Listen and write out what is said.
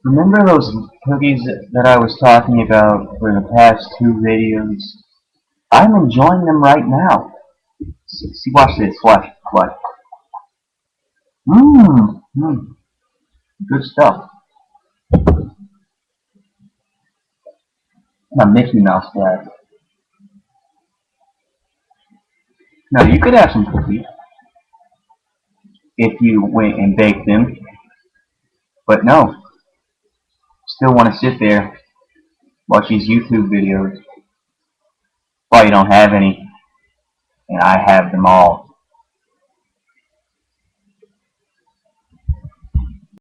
Remember those cookies that I was talking about for the past two videos? I'm enjoying them right now. See, watch this. Watch. Mmm. Good stuff. A Mickey Mouse bag. Now you could have some cookies if you went and baked them, but no. Still want to sit there, watch these YouTube videos. Well, you don't have any, and I have them all.